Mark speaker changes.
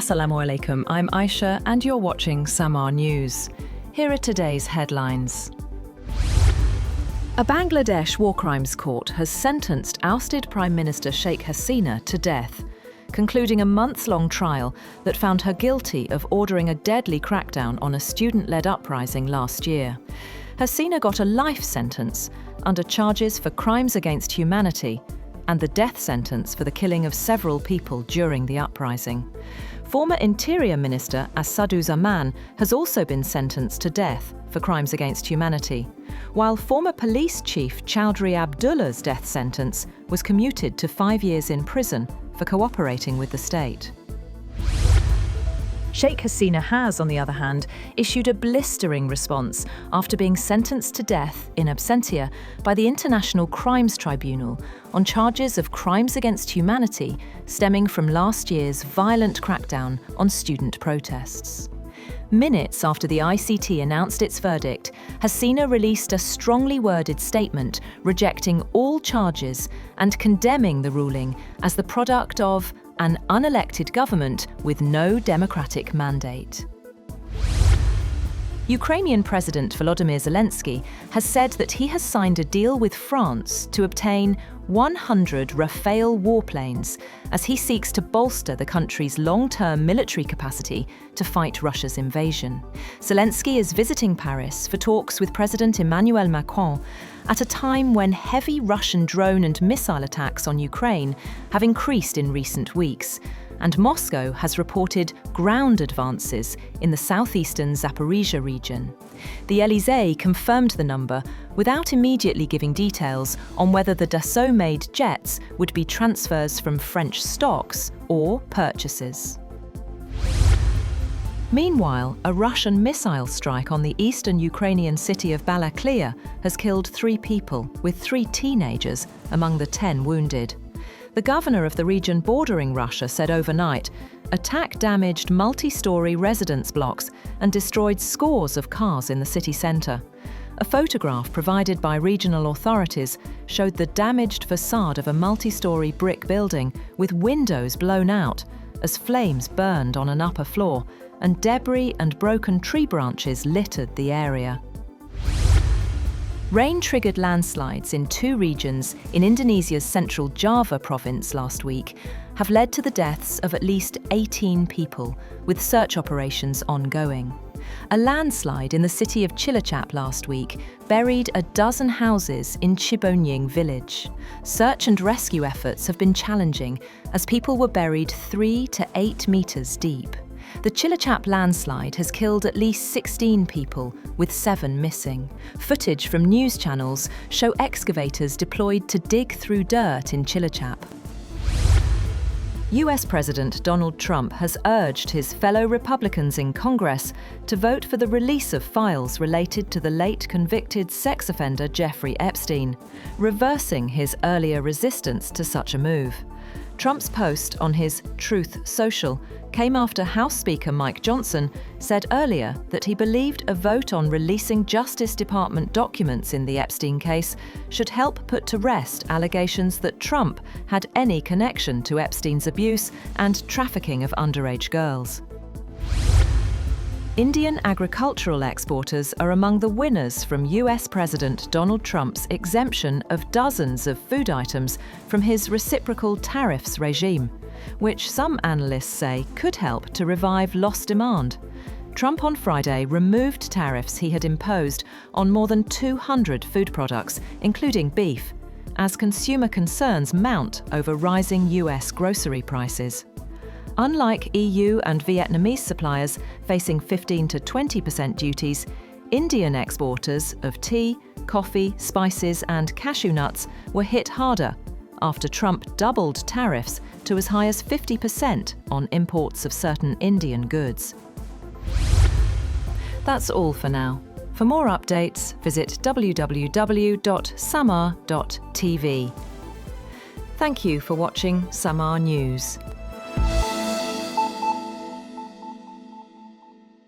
Speaker 1: Assalamu alaikum, I'm Aisha and you're watching Samaa News. Here are today's headlines. A Bangladesh war crimes court has sentenced ousted Prime Minister Sheikh Hasina to death, concluding a months-long trial that found her guilty of ordering a deadly crackdown on a student-led uprising last year. Hasina got a life sentence under charges for crimes against humanity and the death sentence for the killing of several people during the uprising. Former Interior Minister Asaduzzaman has also been sentenced to death for crimes against humanity, while former police chief Chaudhry Abdullah's death sentence was commuted to 5 years in prison for cooperating with the state. Sheikh Hasina has, on the other hand, issued a blistering response after being sentenced to death in absentia by the International Crimes Tribunal on charges of crimes against humanity stemming from last year's violent crackdown on student protests. Minutes after the ICT announced its verdict, Hasina released a strongly worded statement rejecting all charges and condemning the ruling as the product of an unelected government with no democratic mandate. Ukrainian President Volodymyr Zelensky has said that he has signed a deal with France to obtain 100 Rafale warplanes as he seeks to bolster the country's long-term military capacity to fight Russia's invasion. Zelensky is visiting Paris for talks with President Emmanuel Macron at a time when heavy Russian drone and missile attacks on Ukraine have increased in recent weeks, and Moscow has reported ground advances in the southeastern Zaporizhia region. The Élysée confirmed the number without immediately giving details on whether the Dassault-made jets would be transfers from French stocks or purchases. Meanwhile, a Russian missile strike on the eastern Ukrainian city of Balaklia has killed 3 people, with 3 teenagers among the 10 wounded. The governor of the region bordering Russia said overnight, attack damaged multi-storey residence blocks and destroyed scores of cars in the city centre. A photograph provided by regional authorities showed the damaged facade of a multi-storey brick building with windows blown out as flames burned on an upper floor and debris and broken tree branches littered the area. Rain-triggered landslides in 2 regions in Indonesia's central Java province last week have led to the deaths of at least 18 people, with search operations ongoing. A landslide in the city of Cilacap last week buried a dozen houses in Cibonying village. Search and rescue efforts have been challenging as people were buried 3 to 8 meters deep. The Cilacap landslide has killed at least 16 people, with 7 missing. Footage from news channels show excavators deployed to dig through dirt in Cilacap. US President Donald Trump has urged his fellow Republicans in Congress to vote for the release of files related to the late convicted sex offender Jeffrey Epstein, reversing his earlier resistance to such a move. Trump's post on his Truth Social came after House Speaker Mike Johnson said earlier that he believed a vote on releasing Justice Department documents in the Epstein case should help put to rest allegations that Trump had any connection to Epstein's abuse and trafficking of underage girls. Indian agricultural exporters are among the winners from US President Donald Trump's exemption of dozens of food items from his reciprocal tariffs regime, which some analysts say could help to revive lost demand. Trump on Friday removed tariffs he had imposed on more than 200 food products, including beef, as consumer concerns mount over rising US grocery prices. Unlike EU and Vietnamese suppliers facing 15 to 20% duties, Indian exporters of tea, coffee, spices and cashew nuts were hit harder after Trump doubled tariffs to as high as 50% on imports of certain Indian goods. That's all for now. For more updates, visit www.samaa.tv. Thank you for watching Samaa News.